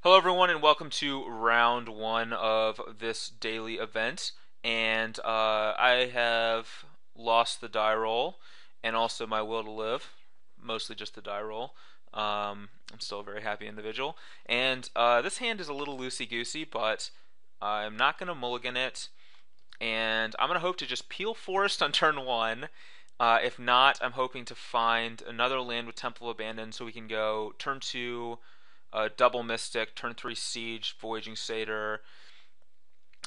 Hello, everyone, and welcome to round one of this daily event. And I have lost the die roll and also my will to live, mostly just the die roll. I'm still a very happy individual. And this hand is a little loosey goosey, but I'm not going to mulligan it. And I'm going to hope to just peel Forest on turn one. If not, I'm hoping to find another land with Temple of Abandon so we can go turn two, double Mystic, turn three Siege, Voyaging Satyr,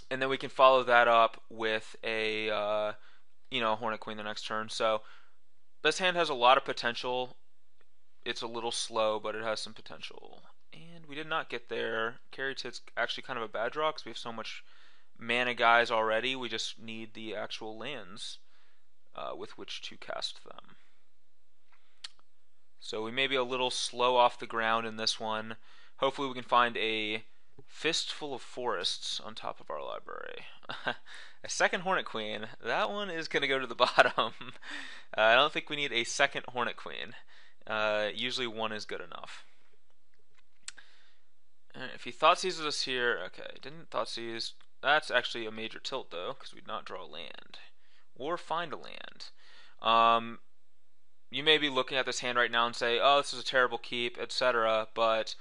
and then we can follow that up with a Hornet Queen the next turn. So this hand has a lot of potential. It's a little slow, but it has some potential. And we did not get there. Caryatid's actually kind of a bad draw because we have so much mana guys already. We just need the actual lands with which to cast them. So we may be a little slow off the ground in this one. Hopefully we can find a fistful of forests on top of our library. A second Hornet Queen. That one is going to go to the bottom. I don't think we need a second Hornet Queen. Usually one is good enough. If he Thoughtseize us here, okay, didn't Thoughtseize. That's actually a major tilt though, because we'd not draw a land. Or find a land. You may be looking at this hand right now and say, oh, this is a terrible keep, etc. But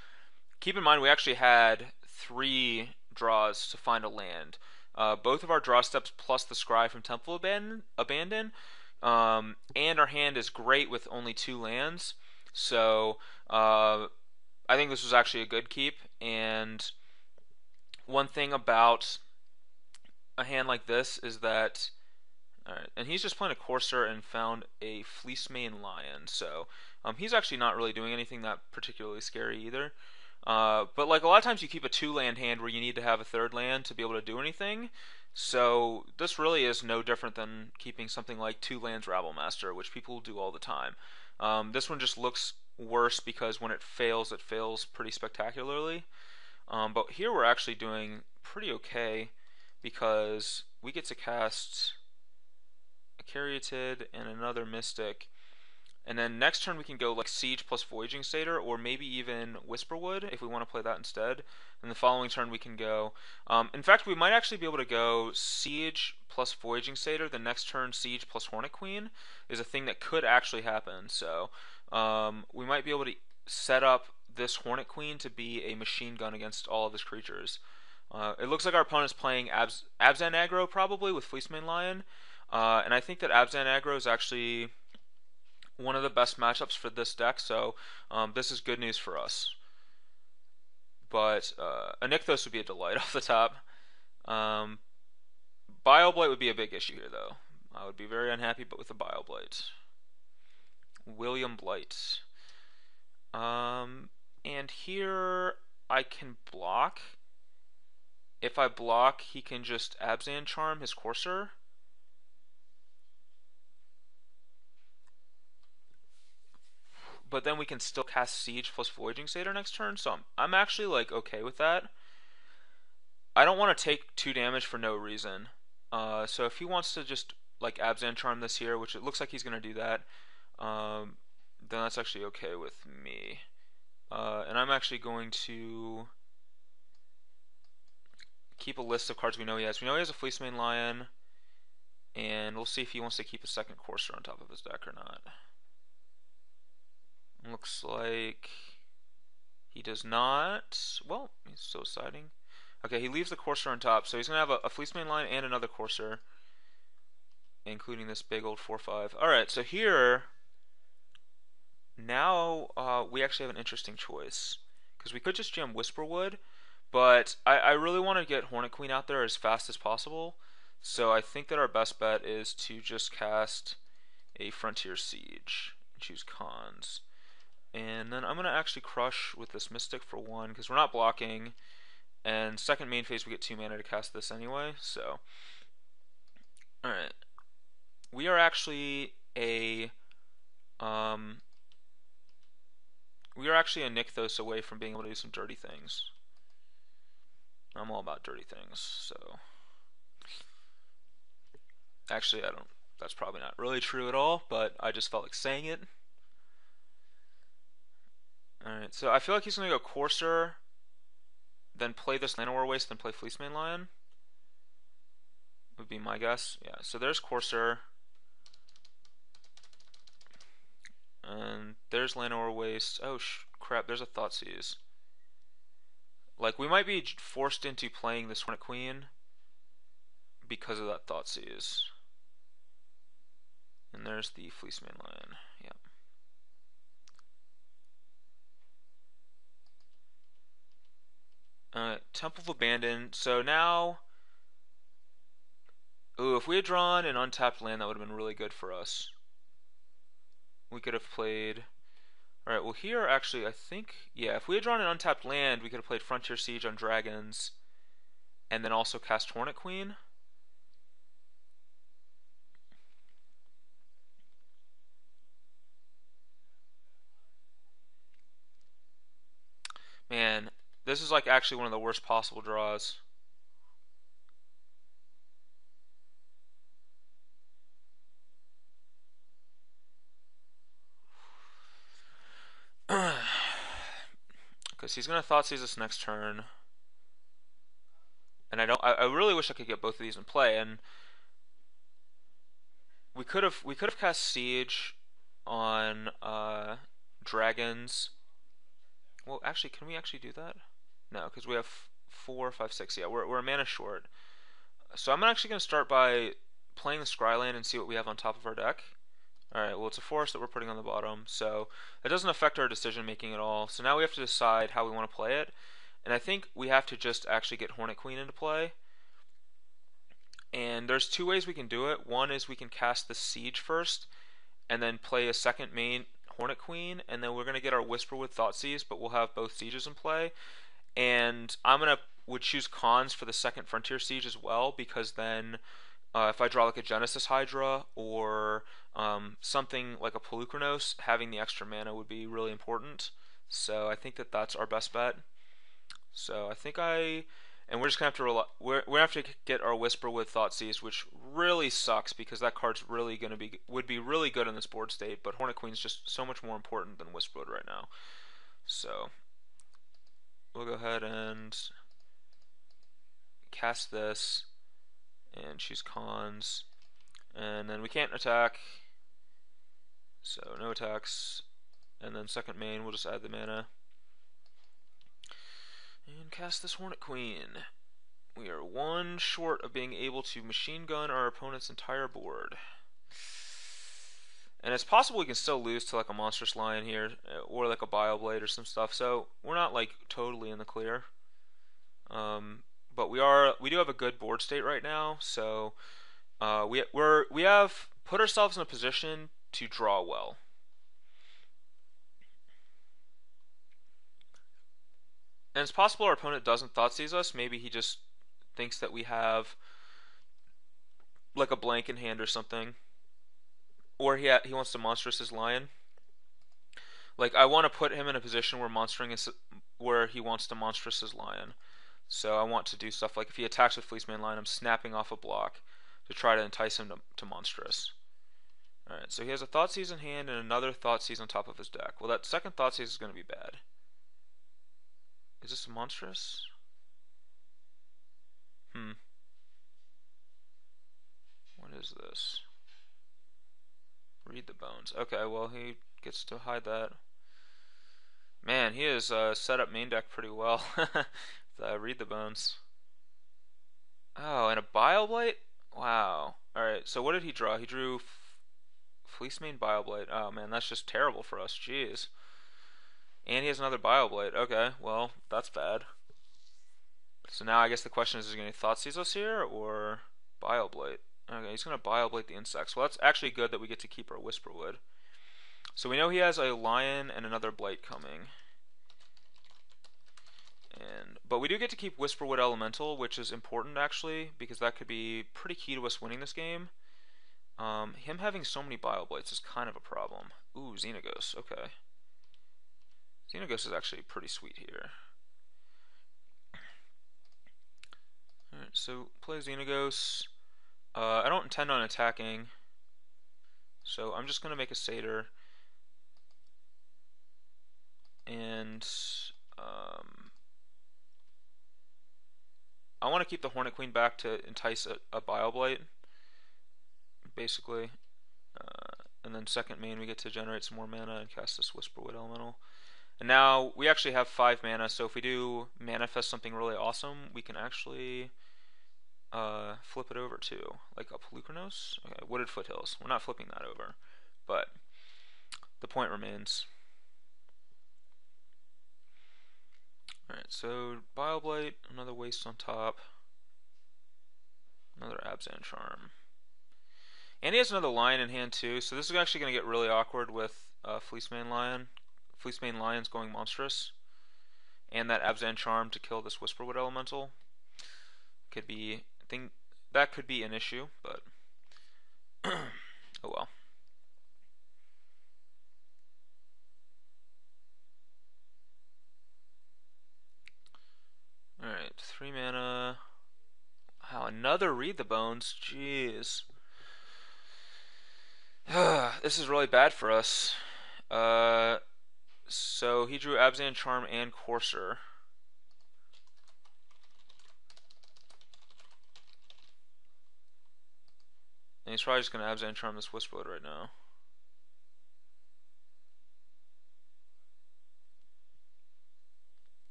keep in mind we actually had 3 draws to find a land. Both of our draw steps plus the scry from Temple Abandon. And our hand is great with only 2 lands. So I think this was actually a good keep. And one thing about a hand like this is that alright, and he's just playing a Courser and found a Fleecemane Lion, so he's actually not really doing anything that particularly scary either. But like a lot of times you keep a 2-land hand where you need to have a 3rd land to be able to do anything, so this really is no different than keeping something like 2 lands Rabblemaster, which people do all the time. This one just looks worse because when it fails pretty spectacularly. But here we're actually doing pretty okay because we get to cast a Caryatid and another Mystic, and then next turn we can go like Siege plus Voyaging Satyr, or maybe even Whisperwood if we want to play that instead. And the following turn we can go. In fact, we might actually be able to go Siege plus Voyaging Satyr. The next turn, Siege plus Hornet Queen is a thing that could actually happen. So we might be able to set up this Hornet Queen to be a machine gun against all of his creatures. It looks like our opponent's playing Abzan aggro probably with Fleecemane Lion. And I think that Abzan aggro is actually one of the best matchups for this deck, so this is good news for us. But a Nykthos would be a delight off the top. Bile-Blight would be a big issue here, though. I would be very unhappy but with a Bile-Blight. William Blight. And here I can block. If I block, he can just Abzan Charm his Courser. But then we can still cast Siege plus Voyaging Satyr next turn, so I'm actually like okay with that. I don't want to take 2 damage for no reason. So if he wants to just like Abzan Charm this here, which it looks like he's going to do that, then that's actually okay with me. And I'm actually going to keep a list of cards we know he has. We know he has a Fleecemane Lion, and we'll see if he wants to keep a second Courser on top of his deck or not. Looks like he does not. Well, he's so exciting. Okay, he leaves the Courser on top, so he's going to have a Fleecemane Lion and another Courser, including this big old 4/5. Alright, so here, now we actually have an interesting choice. Because we could just jam Whisperwood, but I really want to get Hornet Queen out there as fast as possible. So I think that our best bet is to just cast a Frontier Siege and choose Cons. And then I'm going to actually crush with this Mystic for 1, because we're not blocking. And second main phase we get 2 mana to cast this anyway, so. Alright. We are actually a Nykthos away from being able to do some dirty things. I'm all about dirty things, so. Actually, that's probably not really true at all, but I just felt like saying it. Alright, so I feel like he's going to go Courser, then play this Llanowar Waste, then play Fleecemane Lion, would be my guess. Yeah, so there's Courser. And there's Llanowar Waste. Oh, crap, there's a Thoughtseize. Like, we might be forced into playing this Hornet Queen because of that Thoughtseize. And there's the Fleecemane Lion. Yeah. Temple of Abandon. So now, ooh, if we had drawn an untapped land, that would have been really good for us. We could have played. Alright, well here actually I think, yeah, if we had drawn an untapped land, we could have played Frontier Siege on dragons and then also cast Hornet Queen. Man, this is like actually one of the worst possible draws. Because he's gonna Thoughtseize this next turn. And I really wish I could get both of these in play, and we could have cast Siege on dragons. Well, actually, can we actually do that? No, because we have 4, 5, 6. Yeah, we're a mana short. So I'm actually going to start by playing the Scryland and see what we have on top of our deck. Alright, well it's a forest that we're putting on the bottom, so that doesn't affect our decision making at all. So now we have to decide how we want to play it. And I think we have to just actually get Hornet Queen into play. And there's two ways we can do it. One is we can cast the Siege first, and then play a second main Hornet Queen, and then we're going to get our Whisperwood Thoughtseize, but we'll have both Sieges in play. And would choose cons for the second Frontier Siege as well, because then if I draw like a Genesis Hydra or something like a Polukranos, having the extra mana would be really important. So I think that that's our best bet. So I think and we're just gonna have to we're gonna have to get our Whisperwood Thoughtseize, which really sucks because that card's really would be really good in this board state, but Hornet Queen's just so much more important than Whisperwood right now. So we'll go ahead and cast this and choose cons, and then we can't attack, so no attacks, and then second main we'll just add the mana and cast this Hornet Queen. We are one short of being able to machine gun our opponent's entire board. And it's possible we can still lose to like a Monstrous Lion here, or like a Bioblade or some stuff, so we're not like totally in the clear. But we do have a good board state right now, so we have put ourselves in a position to draw well. And it's possible our opponent doesn't Thoughtseize us. Maybe he just thinks that we have like a blank in hand or something, or he wants to Monstrous his Lion. Like I want to put him in a position where he wants to Monstrous his Lion. So I want to do stuff like if he attacks with Fleecemane Lion, I'm snapping off a block to try to entice him to Monstrous. Alright, so he has a Thoughtseize in hand and another Thoughtseize on top of his deck. Well, that second Thoughtseize is going to be bad. Is this a Monstrous? What is this? Read the bones. Okay, well, he gets to hide that. Man, he has set up main deck pretty well. Read the bones. Oh, and a Bioblade? Wow. Alright, so what did he draw? He drew Fleecemane Bioblade. Oh man, that's just terrible for us. Jeez. And he has another Bioblade. Okay, well, that's bad. So now I guess the question is he going to Thoughtseize us here, or Bioblade? Okay, he's going to Bioblade the insects. Well, that's actually good that we get to keep our Whisperwood. So we know he has a Lion and another Blight coming. But we do get to keep Whisperwood Elemental, which is important actually, because that could be pretty key to us winning this game. Him having so many Bioblades is kind of a problem. Ooh, Xenagos, okay. Xenagos is actually pretty sweet here. Alright, so play Xenagos. I don't intend on attacking, so I'm just going to make a Satyr. And I want to keep the Hornet Queen back to entice a Bile Blight, basically. And then second main, we get to generate some more mana and cast this Whisperwood Elemental. And now we actually have 5 mana, so if we do manifest something really awesome, we can actually flip it over to like a Polukranos. Okay, Wooded Foothills. We're not flipping that over, but the point remains. Alright, so Bile Blight, another waste on top, another Abzan Charm. And he has another Lion in hand too, so this is actually going to get really awkward with Fleecemane Lion. Fleecemane Lion's going monstrous. And that Abzan Charm to kill this Whisperwood Elemental. Could be, I think that could be an issue, but oh well. Alright, 3 mana. Wow, another Read the Bones. Jeez. This is really bad for us. So he drew Abzan Charm and Courser. And he's probably just going to Abzan Charm this Whisperwood right now.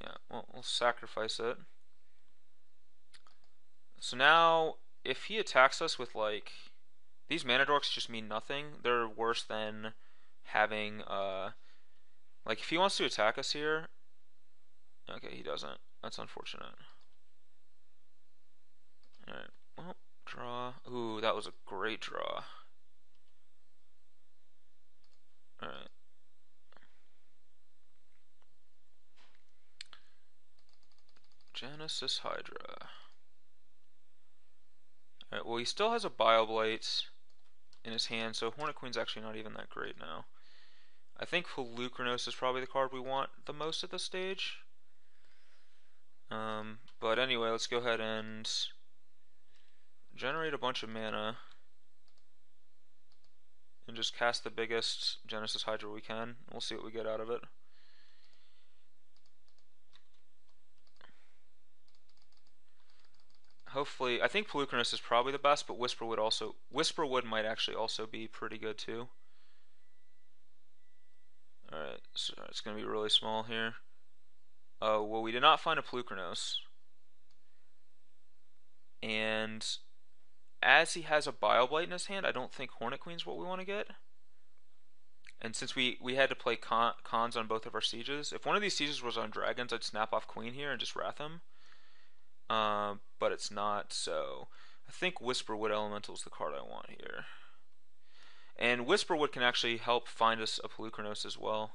Yeah, well, we'll sacrifice it. So now, if he attacks us with like... These mana dorks just mean nothing. They're worse than having, like if he wants to attack us here... Okay, he doesn't. That's unfortunate. Alright, well, draw. Ooh, that was a great draw. Alright. Genesis Hydra. Alright, well he still has a Bile Blight in his hand, so Hornet Queen's actually not even that great now. I think Polukranos is probably the card we want the most at this stage. But anyway, let's go ahead and generate a bunch of mana and just cast the biggest Genesis Hydra we can. We'll see what we get out of it. Hopefully, I think Polukranos is probably the best, but Whisperwood might actually also be pretty good too. Alright, so it's going to be really small here. Oh, well, we did not find a Polukranos. And as he has a Bile Blight in his hand, I don't think Hornet Queen's what we want to get. And since we had to play cons on both of our sieges, if one of these sieges was on dragons, I'd snap off Queen here and just wrath him. But it's not, so I think Whisperwood Elemental is the card I want here. And Whisperwood can actually help find us a Polukranos as well.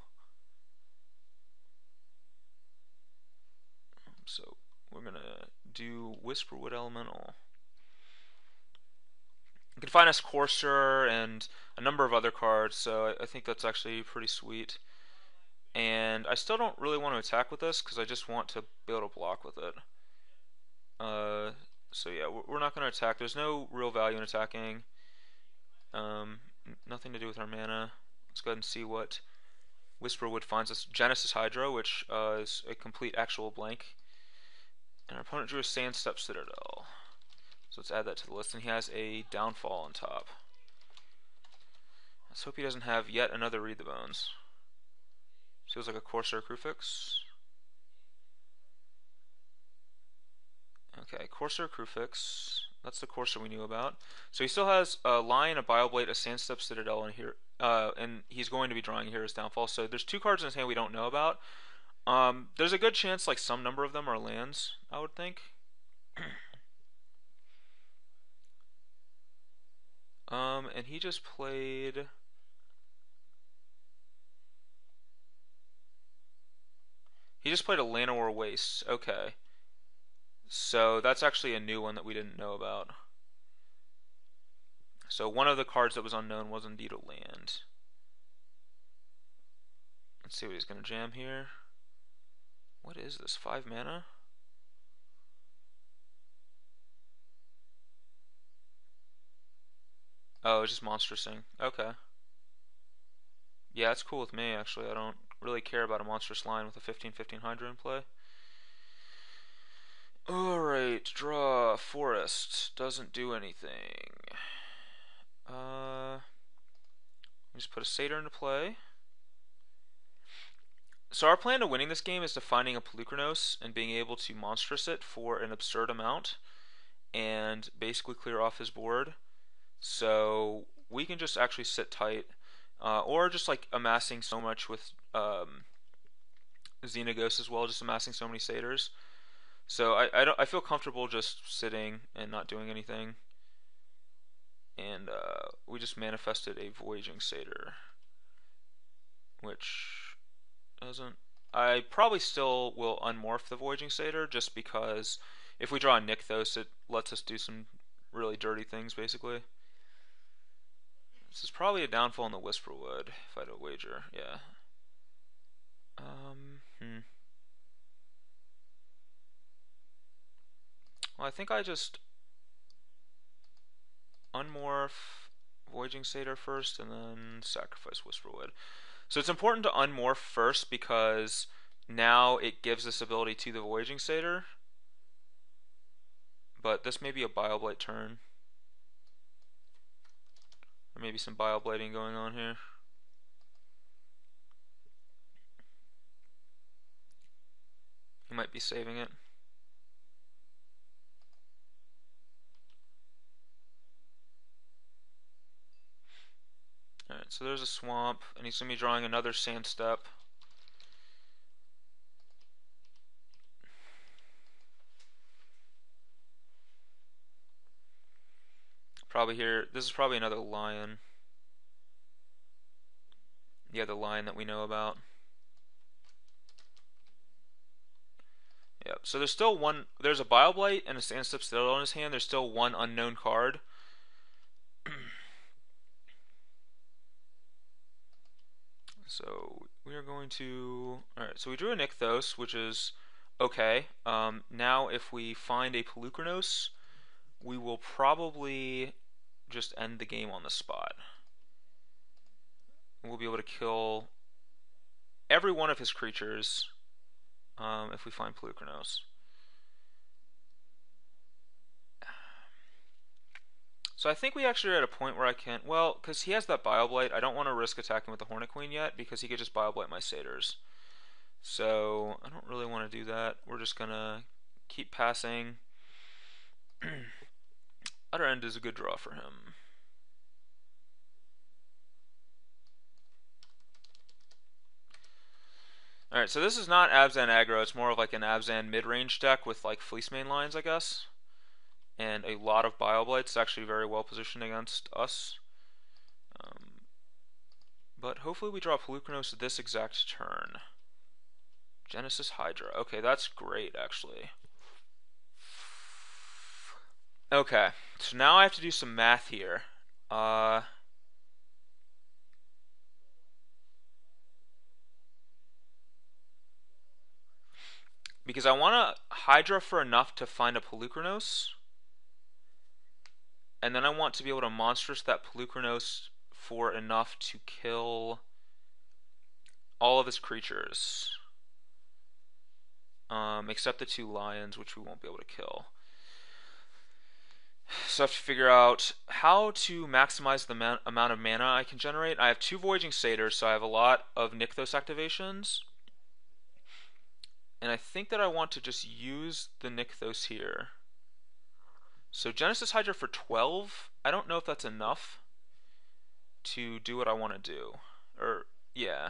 So we're gonna do Whisperwood Elemental. You can find us Courser and a number of other cards, so I think that's actually pretty sweet. And I still don't really want to attack with this because I just want to be able to block with it. So yeah, we're not going to attack. There's no real value in attacking. Nothing to do with our mana. Let's go ahead and see what Whisperwood finds us. Genesis Hydra, which is a complete actual blank. And our opponent drew a Sandstep Citadel. So let's add that to the list. And he has a Downfall on top. Let's hope he doesn't have yet another Read the Bones. Feels like a Corsair Crewfix. Okay, Corsair Crewfix. That's the Corsair we knew about. So he still has a Lion, a Bile Blight, a Sandstep Citadel in here, and he's going to be drawing Hero's Downfall. So there's 2 cards in his hand we don't know about. There's a good chance like some number of them are lands, I would think. And he just played... He just played a Llanowar Waste. Okay. So that's actually a new one that we didn't know about. So one of the cards that was unknown was indeed a land. Let's see what he's going to jam here. What is this? 5 mana? Oh, it's just monstrous thing. Okay. Yeah, it's cool with me, actually. I don't really care about a monstrous line with a 15/15 Hydra in play. Alright, draw forest. Doesn't do anything. Just put a satyr into play. So our plan to winning this game is to finding a Polukranos and being able to monstrous it for an absurd amount and basically clear off his board. So we can just actually sit tight, or just like amassing so much with Xenagos as well, just amassing so many satyrs. So I feel comfortable just sitting and not doing anything. And we just manifested a Voyaging Satyr, which doesn't. I probably still will unmorph the Voyaging Satyr just because if we draw a Nykthos, it lets us do some really dirty things, basically. This is probably a downfall in the Whisperwood, if I had a wager. Yeah. Well, I think I just unmorph Voyaging Satyr first and then sacrifice Whisperwood. So it's important to unmorph first because now it gives this ability to the Voyaging Satyr. But this may be a Bioblight turn. There may be some Bioblading going on here. He might be saving it. Alright, so there's a swamp, and he's going to be drawing another sand step. Probably here, this is probably another lion. Yeah, the lion that we know about. Yep, so there's still one, there's a Bioblight and a sand step still on his hand. There's still one unknown card. So we are going to, alright, so we drew a Nykthos, which is okay. Now if we find a Polukranos, we will probably just end the game on the spot. We'll be able to kill every one of his creatures if we find Polukranos. So I think we actually are at a point where I can, well, because he has that Bioblight, I don't want to risk attacking with the Hornet Queen yet because he could just Bioblight my satyrs. So I don't really want to do that. We're just going to keep passing. Utter End is a good draw for him. Alright, so this is not Abzan aggro, it's more of like an Abzan mid-range deck with like Fleece main lines, I guess. And a lot of Bioblights. It's actually very well positioned against us. But hopefully we draw Polukranos this exact turn. Genesis Hydra. Okay, that's great, actually. Okay, so now I have to do some math here. Because I want to Hydra for enough to find a Polukranos. And then I want to be able to monstrous that Polukranos for enough to kill all of his creatures. Except the two lions, which we won't be able to kill. So I have to figure out how to maximize the amount of mana I can generate. I have two Voyaging Satyrs, so I have a lot of Nykthos activations. And I think that I want to just use the Nykthos here. So Genesis Hydra for 12, I don't know if that's enough to do what I want to do. Or, yeah.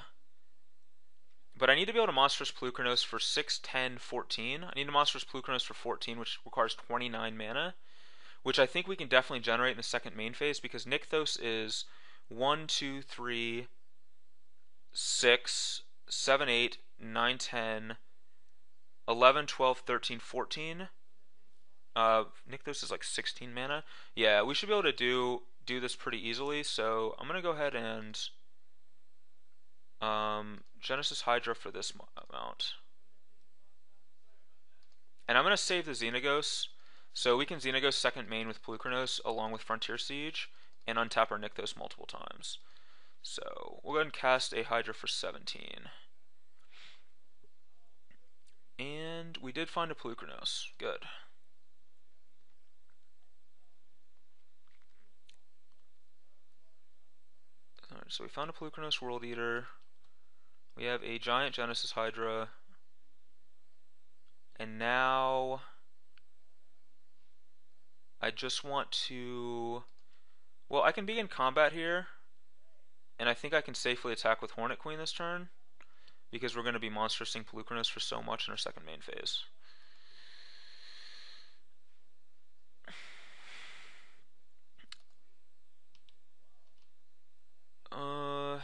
But I need to be able to monstrous Polukranos for 6, 10, 14. I need to monstrous Polukranos for 14, which requires 29 mana. Which I think we can definitely generate in the second main phase, because Nykthos is 1, 2, 3, 6, 7, 8, 9, 10, 11, 12, 13, 14. Nykthos is like 16 mana. Yeah, we should be able to do this pretty easily, so I'm going to go ahead and Genesis Hydra for this amount. And I'm going to save the Xenagos, so we can Xenagos second main with Polukranos along with Frontier Siege, and untap our Nykthos multiple times. So we'll go ahead and cast a Hydra for 17. And we did find a Polukranos. Good. Alright, so we found a Polukranos World Eater. We have a giant Genesis Hydra. And now I just want to... Well, I can begin combat here. And I think I can safely attack with Hornet Queen this turn, because we're going to be monstrousing Polukranos for so much in our second main phase. Alright,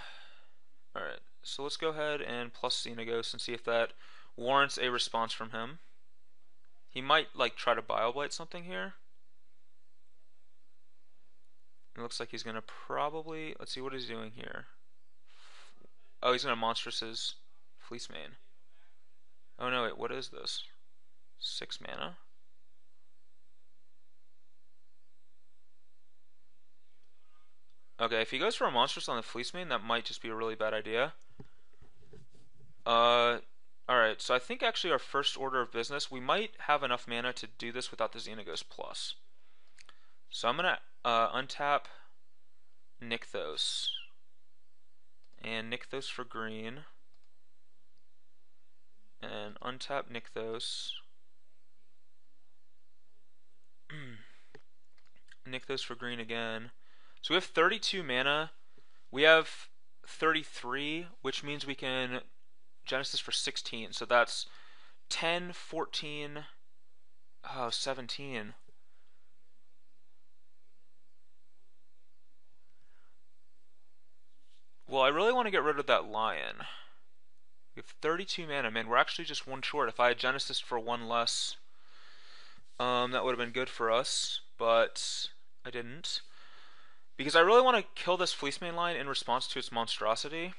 so let's go ahead and plus Xenagos and see if that warrants a response from him. He might, like, try to Bioblight something here. It looks like he's going to probably... Let's see what he's doing here. Oh, he's going to monstrous his Fleece Mane. Oh no, wait, what is this? 6 mana? Okay, if he goes for a monstrous on the Fleece Mane, that might just be a really bad idea. Alright, so I think actually our first order of business, we might have enough mana to do this without the Xenagos Plus. So I'm going to untap Nykthos. And Nykthos for green. And untap Nykthos. Nykthos for green again. So we have 32 mana. We have 33, which means we can Genesis for 16. So that's 10, 14, 17. Well, I really want to get rid of that lion. We have 32 mana. Man, we're actually just one short. If I had Genesis for one less, that would have been good for us, but I didn't. Because I really want to kill this Fleecemane line in response to its monstrosity.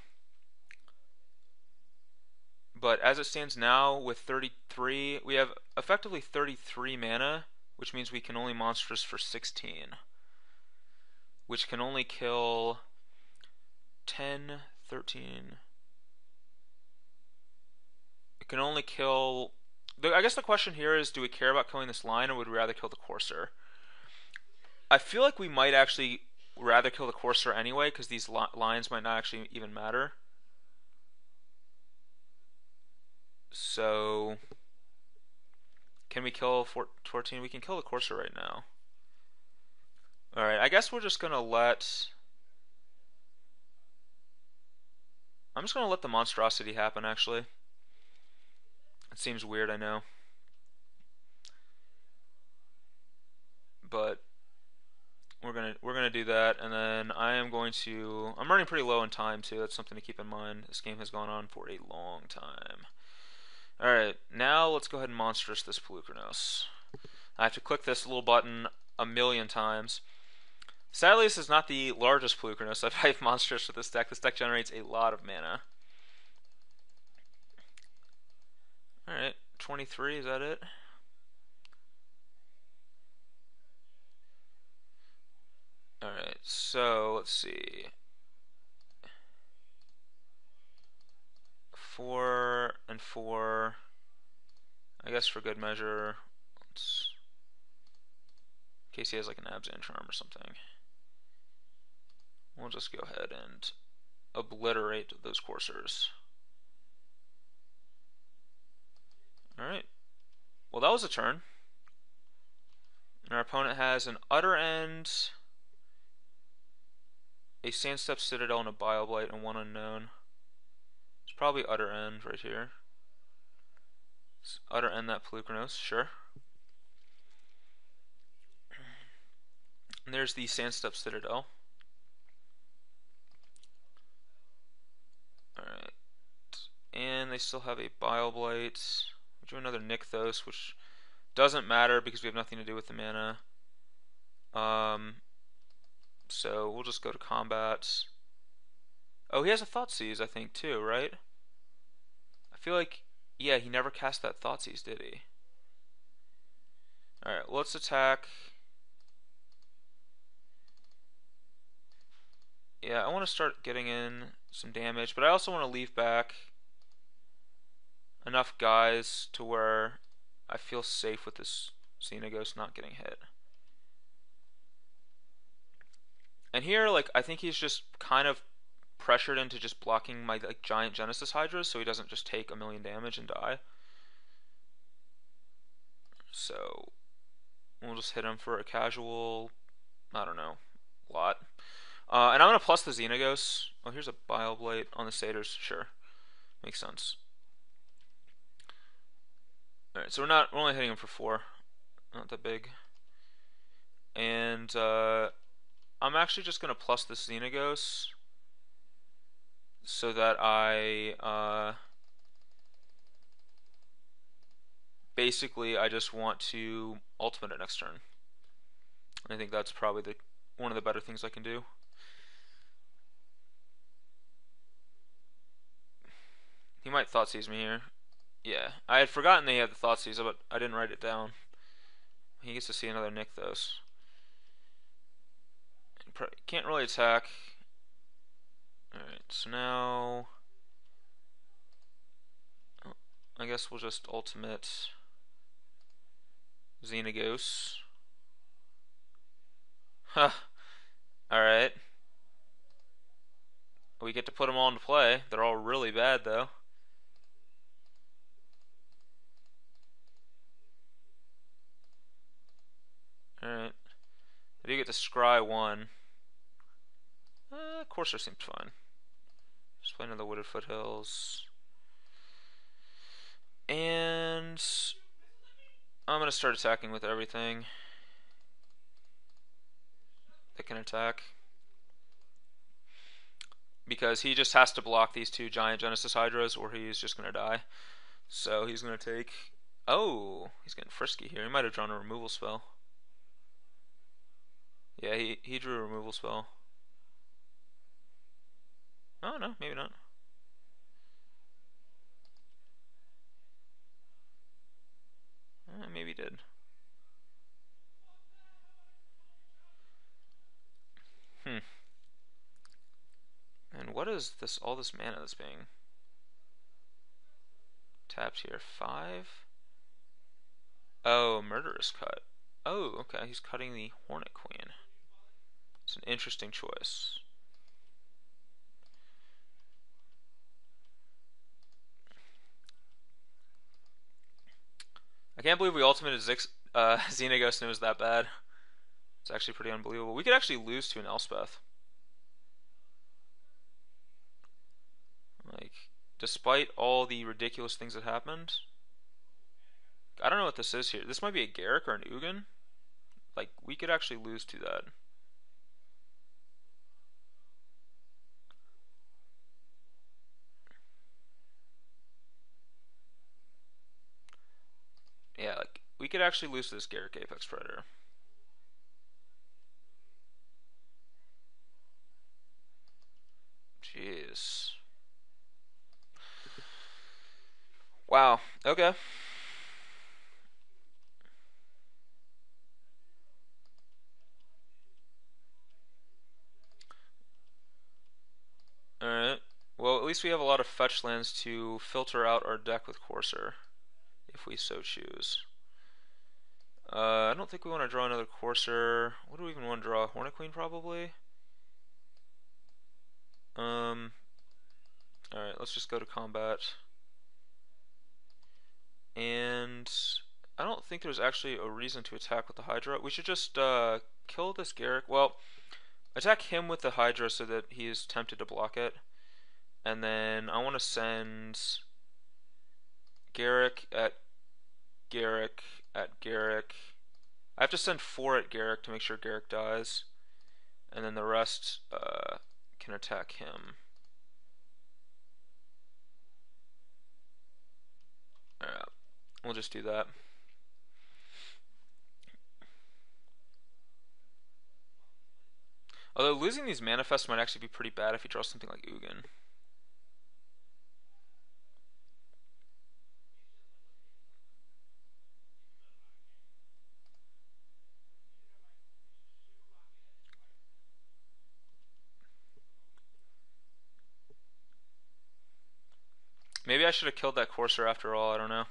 But as it stands now, with 33, we have effectively 33 mana, which means we can only monstrous for 16. Which can only kill 10, 13... It can only kill... I guess the question here is, do we care about killing this line, or would we rather kill the Courser? I feel like we might actually rather kill the Courser anyway, because these lines might not actually even matter. So... Can we kill 14? We can kill the Courser right now. Alright, I guess we're just gonna let... I'm just gonna let the monstrosity happen, actually. It seems weird, I know. But we're gonna do that, and then I am going to... I'm running pretty low in time too. That's something to keep in mind. This game has gone on for a long time. Alright, now let's go ahead and monstrous this Polukranos. I have to click this little button a million times. Sadly, this is not the largest Polukranos I've monstrous with this deck. This deck generates a lot of mana. Alright, 23, is that it? Alright, so let's see. 4 and 4. I guess for good measure, in case he has like an Abzan Charm or something. We'll just go ahead and obliterate those coursers. Alright. Well, that was a turn. And our opponent has an Utter End, a Sandstep Citadel, and a Bioblight, and one unknown. It's probably Utter End right here. Let's Utter End that Polukranos, sure. And there's the Sandstep Citadel. Alright. And they still have a Bioblight. We do another Nykthos, which doesn't matter because we have nothing to do with the mana. So we'll just go to combat. Oh, he has a Thoughtseize, I think, too, right? I feel like, yeah, he never cast that Thoughtseize, did he? Alright, let's attack. Yeah, I want to start getting in some damage, but I also want to leave back enough guys to where I feel safe with this Xenaghost not getting hit. And here, like, I think he's just kind of pressured into just blocking my like giant Genesis Hydras so he doesn't just take a million damage and die. So we'll just hit him for a casual, I don't know, lot. And I'm gonna plus the Xenaghost. Oh, here's a Bile Blight on the Satyrs. Sure, makes sense. All right, so we're only hitting him for 4, not that big. And I'm actually just gonna plus the Xenaghost so that basically I just want to ultimate it next turn. I think that's probably one of the better things I can do. He might Thoughtseize me here. Yeah, I had forgotten they had the Thoughtseize, but I didn't write it down. He gets to see another Nykthos. Can't really attack. Alright, so now I guess we'll just ultimate Xenaghost. Huh. Alright. We get to put them all into play. They're all really bad, though. Alright. I do get to scry 1. Courser seems fine. Just play another Wooded Foothills. And I'm going to start attacking with everything that can attack. Because he just has to block these 2 giant Genesis Hydras or he's just going to die. So he's going to take... Oh, he's getting frisky here. He might have drawn a removal spell. Yeah, he drew a removal spell. Oh, no, maybe not. Maybe he did. And what is this? All this mana that's being tapped here? 5? Oh, Murderous Cut. Oh, okay. He's cutting the Hornet Queen. It's an interesting choice. I can't believe we ultimated Xenaghost and it was that bad. It's actually pretty unbelievable. We could actually lose to an Elspeth. Like, despite all the ridiculous things that happened. I don't know what this is here. This might be a Garruk or an Ugin. Like, we could actually lose to that. Yeah, like, we could actually lose to this Garruk Apex Predator. Jeez. Wow, okay. Alright. Well, at least we have a lot of fetch lands to filter out our deck with Courser, if we so choose. I don't think we want to draw another Courser. What do we even want to draw? Hornet Queen, probably? Alright, let's just go to combat. And I don't think there's actually a reason to attack with the Hydra. We should just kill this Garruk. Well, attack him with the Hydra so that he is tempted to block it. And then I want to send Garruk at Garruk at Garruk. I have to send 4 at Garruk to make sure Garruk dies. And then the rest can attack him. Alright, we'll just do that. Although losing these manifests might actually be pretty bad if he draws something like Ugin. Maybe maybe I should have killed that Courser after all, I don't know.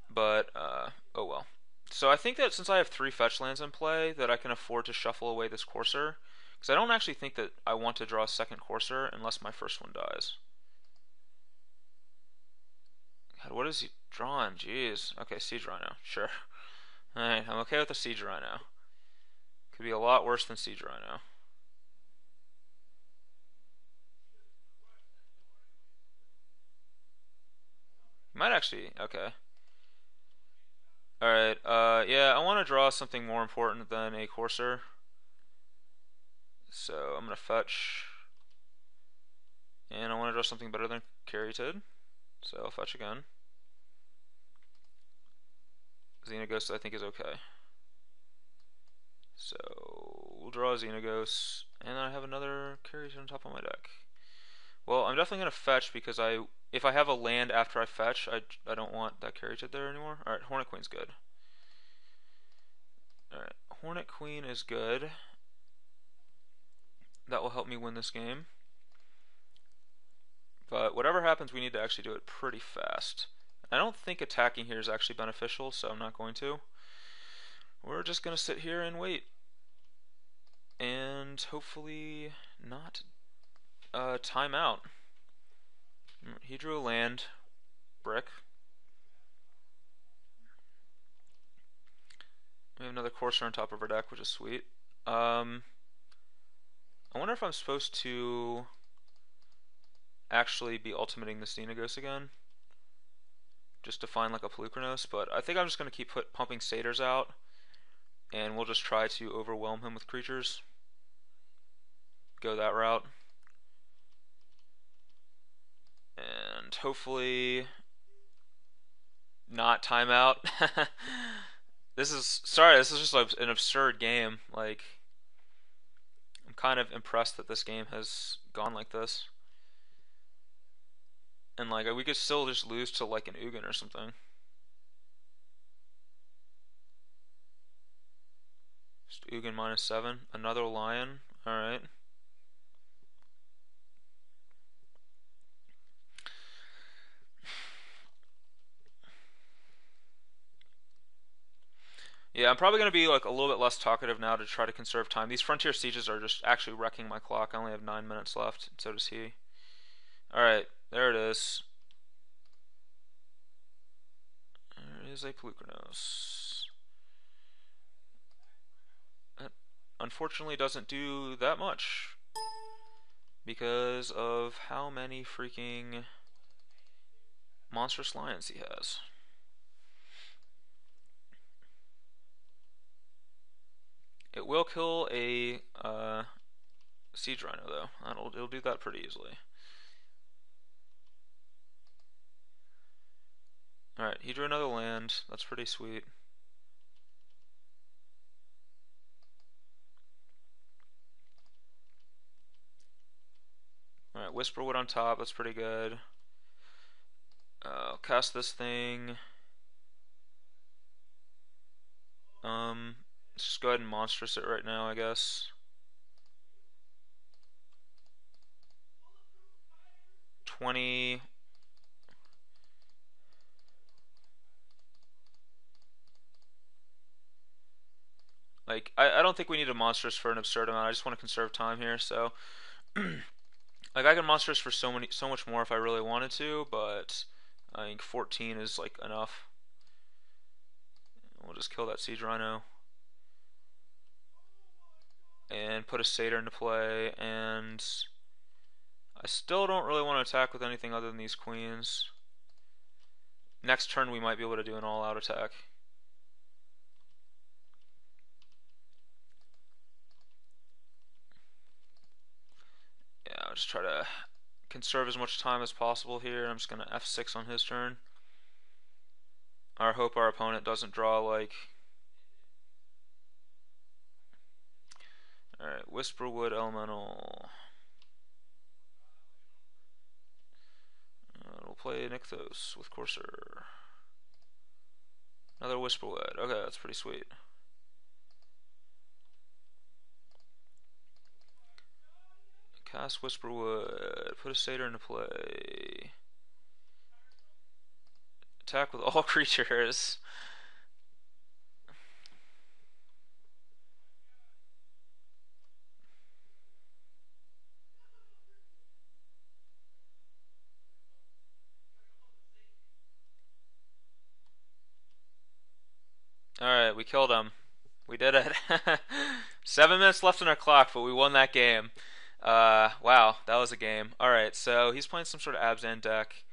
But, oh well. So I think that since I have 3 fetch lands in play, that I can afford to shuffle away this Courser. Because I don't actually think that I want to draw a second Courser unless my first one dies. God, what is he drawing? Jeez. Okay, Siege Rhino. Sure. Alright, I'm okay with the Siege Rhino. Could be a lot worse than Siege Rhino. Might actually, okay. Alright, yeah, I want to draw something more important than a Courser. So I'm going to fetch. And I want to draw something better than Caryatid. So I'll fetch again. Xenaghost I think is okay. So we'll draw a Xenaghost, and I have another Caryatid on top of my deck. Well, I'm definitely going to fetch because if I have a land after I fetch, I don't want that Caryatid there anymore. Alright, Hornet Queen's good. Alright, Hornet Queen is good. That will help me win this game. But whatever happens, we need to actually do it pretty fast. I don't think attacking here is actually beneficial, so I'm not going to. We're just going to sit here and wait. And hopefully not time out. He drew a land. Brick. We have another Courser on top of our deck, which is sweet. I wonder if I'm supposed to actually be ultimating the Xenaghost again, just to find like a Polukranos, but I think I'm just going to keep pumping satyrs out, and we'll just try to overwhelm him with creatures. Go that route. And hopefully not timeout. This is just an absurd game. Like, I'm kind of impressed that this game has gone like this. And like, we could still just lose to like an Ugin or something. Just Ugin -7. Another lion. Alright. Yeah, I'm probably going to be like a little bit less talkative now to try to conserve time. These Frontier Sieges are just actually wrecking my clock. I only have 9 minutes left, and so does he. Alright, there it is. There is a Polukranos. That unfortunately doesn't do that much because of how many freaking monstrous lions he has. It will kill a Siege Rhino though. It'll do that pretty easily. Alright, he drew another land. That's pretty sweet. Alright, Whisperwood on top. That's pretty good. I'll cast this thing. Let's just go ahead and monstrous it right now, I guess. 20. Like, I don't think we need a monstrous for an absurd amount. I just want to conserve time here, so like I can monstrous for so much more if I really wanted to, but I think 14 is like enough. We'll just kill that Siege Rhino and put a Satyr into play, and I still don't really want to attack with anything other than these queens. Next turn we might be able to do an all-out attack. Yeah, I'll just try to conserve as much time as possible here. I'm just going to F6 on his turn. I hope our opponent doesn't draw like... Alright, Whisperwood Elemental. We'll play Nykthos with Courser. Another Whisperwood. Okay, that's pretty sweet. Cast Whisperwood. Put a satyr into play. Attack with all creatures. Alright, we killed him. We did it. 7 minutes left on our clock, but we won that game. Wow, that was a game. Alright, so he's playing some sort of Abzan deck,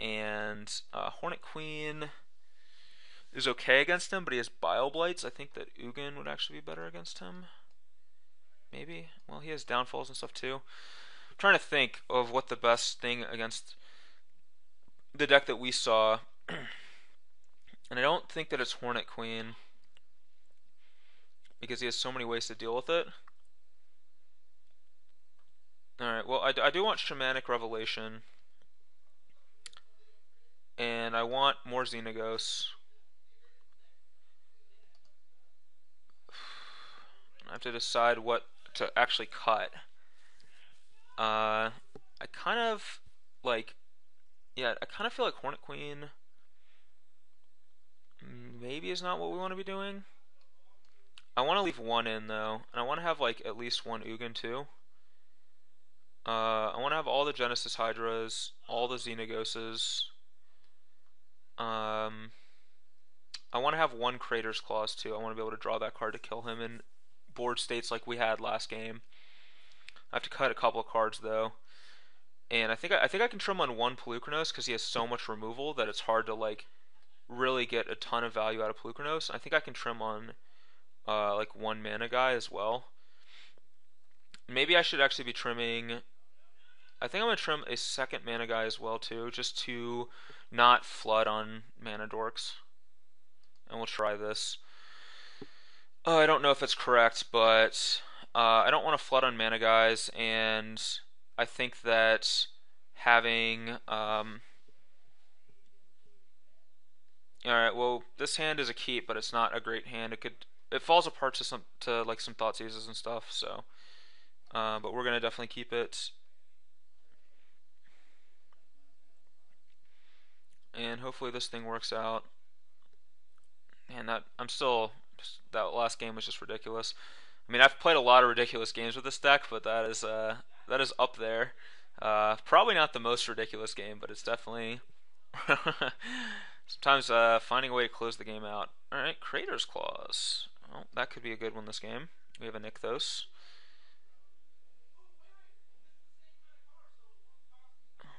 and Hornet Queen is okay against him, but he has Bile Blights. I think that Ugin would actually be better against him. Maybe? Well, he has downfalls and stuff too. I'm trying to think of what the best thing against the deck that we saw. And I don't think that it's Hornet Queen, because he has so many ways to deal with it. Alright, well, I do want Shamanic Revelation. And I want more Xenagos. I have to decide what to actually cut. I kind of like, yeah, I kind of feel like Hornet Queen maybe is not what we want to be doing. I want to leave one in though, and I want to have like at least one Ugin too. I want to have all the Genesis Hydras, all the Xenagoses. I want to have one Crater's Claws too. I want to be able to draw that card to kill him in board states like we had last game. I have to cut a couple of cards though, and I think I can trim on one Polukranos because he has so much removal that it's hard to like really get a ton of value out of Polukranos. I think I can trim on like one mana guy as well. Maybe I should actually be trimming. I think I'm gonna trim a second mana guy as well too, just to not flood on mana dorks. And we'll try this. I don't know if it's correct, but I don't want to flood on mana guys, and I think that having alright, well, this hand is a keep, but it's not a great hand. It falls apart to like some Thoughtseizes and stuff, so but we're gonna definitely keep it. And hopefully this thing works out. And that that last game was just ridiculous. I mean, I've played a lot of ridiculous games with this deck, but that is up there. Probably not the most ridiculous game, but it's definitely sometimes finding a way to close the game out. All right, Crater's Claws. Well, that could be a good one this game. We have a Nykthos.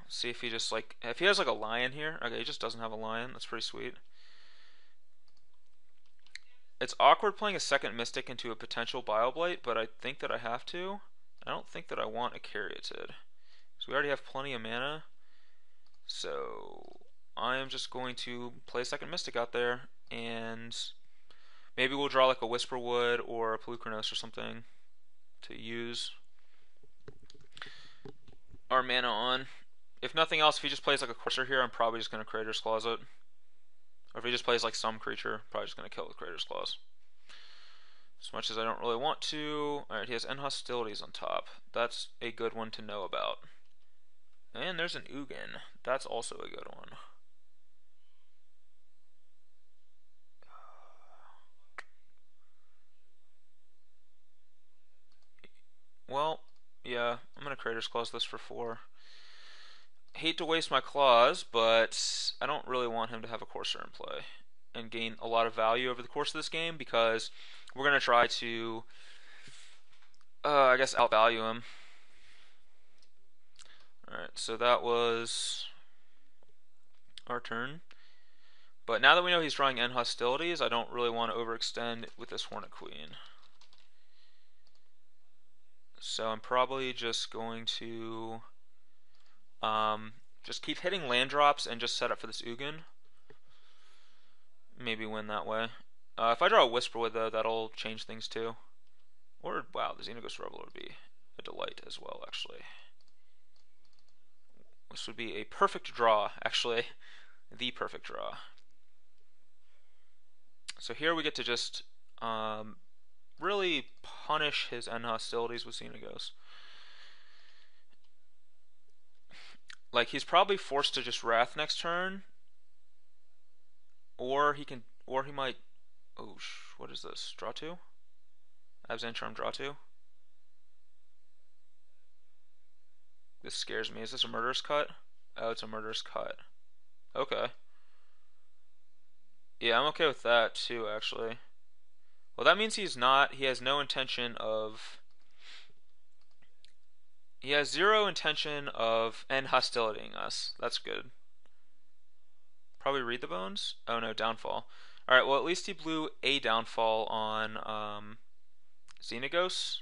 Let's see if he just like if he has like a lion here. Okay, he just doesn't have a lion. That's pretty sweet. It's awkward playing a second Mystic into a potential Bile Blight, but I think that I have to. I don't think that I want a Caryatid. So we already have plenty of mana. So I am just going to play a second Mystic out there, and maybe we'll draw like a Whisperwood or a Polukranos or something to use our mana on. If nothing else, if he just plays like a Courser here, I'm probably just going to Crater's Claws it. Or if he just plays like some creature, probably just going to kill it with Crater's Claws. As much as I don't really want to. Alright, he has End Hostilities on top. That's a good one to know about. And there's an Ugin. That's also a good one. Well, yeah, I'm going to Crater's Claws this for 4. Hate to waste my claws, but I don't really want him to have a Courser in play and gain a lot of value over the course of this game, because we're going to try to, I guess, outvalue him. Alright, so that was our turn. But now that we know he's drawing End Hostilities, I don't really want to overextend with this Hornet Queen. So I'm probably just going to just keep hitting land drops and just set up for this Ugin. Maybe win that way. If I draw a Whisperwood though, that'll change things too. Or, wow, the Xenagos Reveler would be a delight as well, actually. This would be a perfect draw, actually. The perfect draw. So here we get to just really punish his End Hostilities with Xenagos. Like, he's probably forced to just Wrath next turn, or he might. Oh, what is this? Draw two? Abzan Charm, draw two. This scares me. Is this a Murderous Cut? Oh, it's a Murderous Cut. Okay. Yeah, I'm okay with that too, actually. Well, that means he has no intention of. He has zero intention of end hostilitying us. That's good. Probably read the bones? Oh no, downfall. Alright, well, at least he blew a downfall on Xenagos.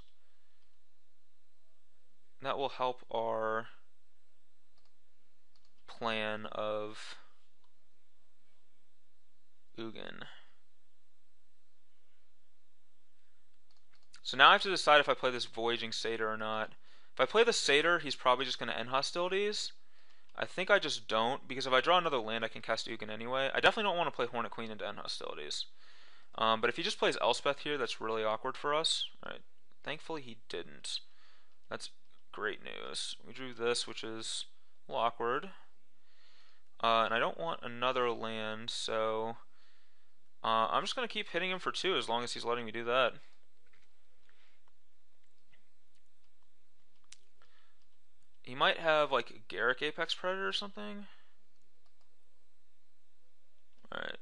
That will help our plan of Ugin. So now I have to decide if I play this Voyaging Satyr or not. If I play the Satyr, he's probably just going to end hostilities. I think I just don't, because if I draw another land, I can cast Ugin anyway. I definitely don't want to play Hornet Queen into end hostilities. But if he just plays Elspeth here, that's really awkward for us. Alright, thankfully he didn't. That's great news. We drew this, which is a little awkward. And I don't want another land, so I'm just going to keep hitting him for 2 as long as he's letting me do that. He might have like Garrick Apex Predator or something. Alright.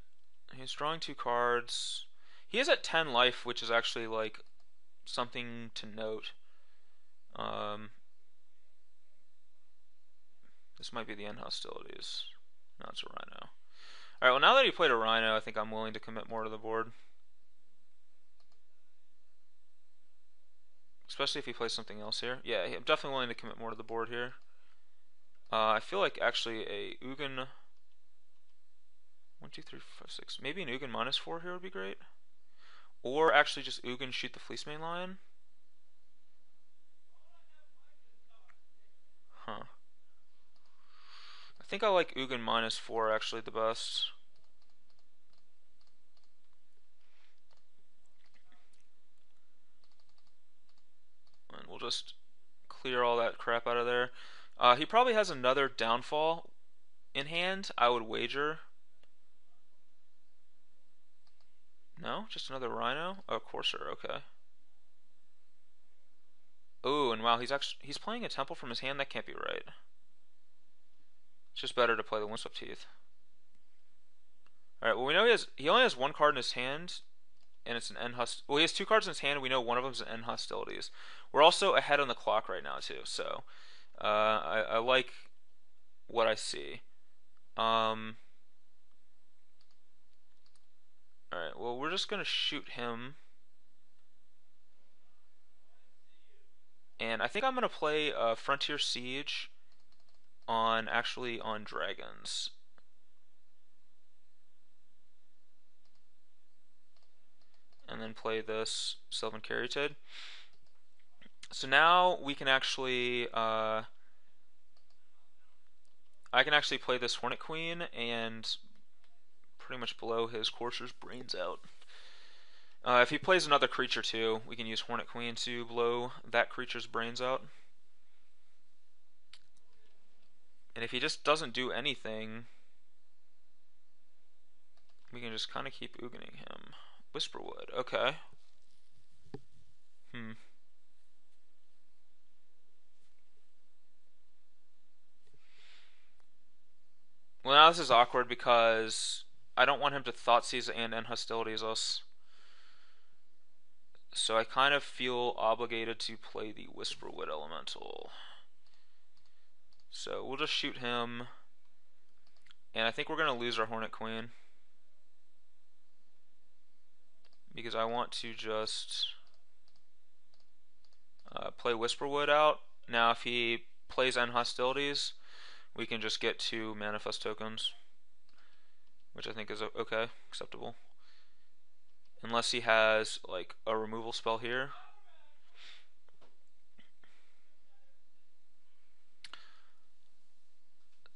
He's drawing 2 cards. He is at 10 life, which is actually like something to note. This might be the end hostilities. No, it's a Rhino. Alright, well now that he played a Rhino, I think I'm willing to commit more to the board. Especially if he plays something else here. Yeah, I'm definitely willing to commit more to the board here. I feel like actually a Ugin 1, 2, 3, 4, 5, 6. Maybe an Ugin -4 here would be great. Or actually just Ugin shoot the Fleecemane Lion. Huh. I think I like Ugin -4 actually the best. And we'll just clear all that crap out of there. He probably has another downfall in hand, I would wager. No? Just another Rhino? Oh, Courser, okay. Oh, and wow, he's playing a Temple from his hand? That can't be right. It's just better to play the Windswept Teeth. Alright, well we know he only has 1 card in his hand, and it's an end well, he has 2 cards in his hand, and we know one of them is an end hostilities. We're also ahead on the clock right now too, so I like what I see. Alright, well we're just gonna shoot him. And I think I'm gonna play Frontier Siege on dragons. And then play this Sylvan Caryatid. So now we can actually I can actually play this Hornet Queen and pretty much blow his Courser's brains out. If he plays another creature too, we can use Hornet Queen to blow that creature's brains out. And if he just doesn't do anything, we can just kind of keep Ugining him. Whisperwood, okay. Well, now this is awkward because I don't want him to Thoughtseize and end hostilities us. So I kind of feel obligated to play the Whisperwood Elemental. So we'll just shoot him. And I think we're going to lose our Hornet Queen. Because I want to just play Whisperwood out. Now if he plays end hostilities, we can just get 2 manifest tokens. Which I think is okay, acceptable. Unless he has like a removal spell here.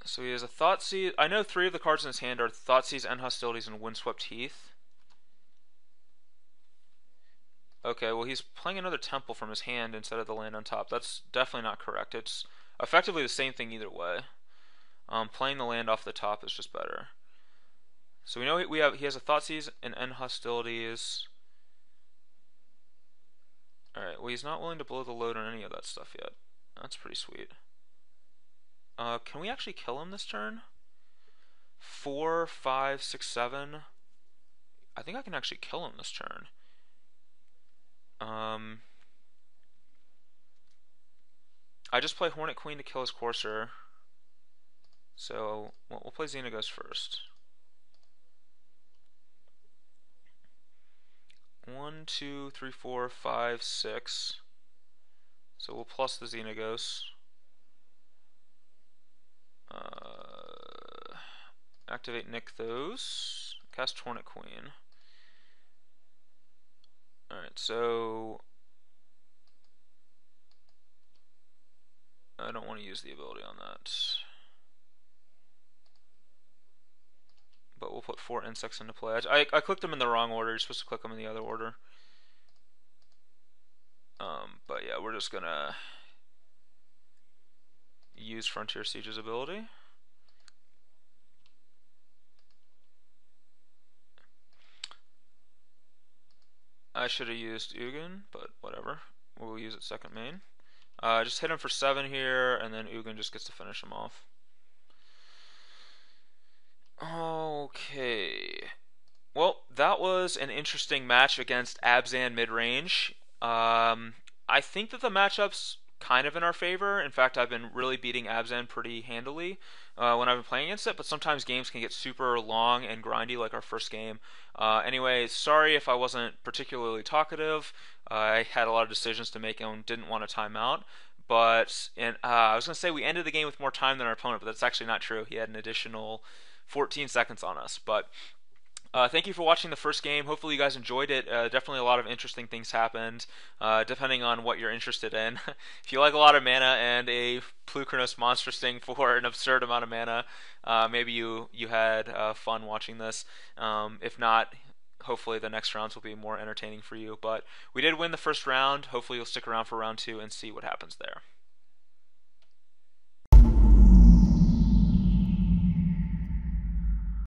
So he has a Thoughtseize. I know 3 of the cards in his hand are Thoughtseize, End Hostilities, and Windswept Heath. Okay, well he's playing another Temple from his hand instead of the land on top. That's definitely not correct. It's effectively the same thing either way. Playing the land off the top is just better. So we know he has a Thoughtseize and end hostilities. Alright, well he's not willing to blow the load on any of that stuff yet. That's pretty sweet. Can we actually kill him this turn? 4, 5, 6, 7. I think I can actually kill him this turn. I just play Hornet Queen to kill his Courser. So we'll play Xenagos first. 1, 2, 3, 4, 5, 6. So we'll plus the Xenagos. Activate Nykthos. Cast Hornet Queen. Alright, so I don't want to use the ability on that. But we'll put 4 insects into play. I clicked them in the wrong order. You're supposed to click them in the other order. But yeah, we're just gonna use Frontier Siege's ability. I should have used Ugin, but whatever. We'll use it second main. Just hit him for 7 here, and then Ugin just gets to finish him off. Okay. Well, that was an interesting match against Abzan mid-range. I think that the matchup's kind of in our favor. In fact, I've been really beating Abzan pretty handily when I've been playing against it, but sometimes games can get super long and grindy like our first game. Anyway, sorry if I wasn't particularly talkative. I had a lot of decisions to make and didn't want to time out. But I was going to say we ended the game with more time than our opponent, but that's actually not true. He had an additional 14 seconds on us. But thank you for watching the first game. Hopefully you guys enjoyed it. Definitely a lot of interesting things happened, depending on what you're interested in. If you like a lot of mana and a Polukranos monstrous thing for an absurd amount of mana, maybe you had fun watching this. If not, hopefully the next rounds will be more entertaining for you. But we did win the first round. Hopefully you'll stick around for round 2 and see what happens there.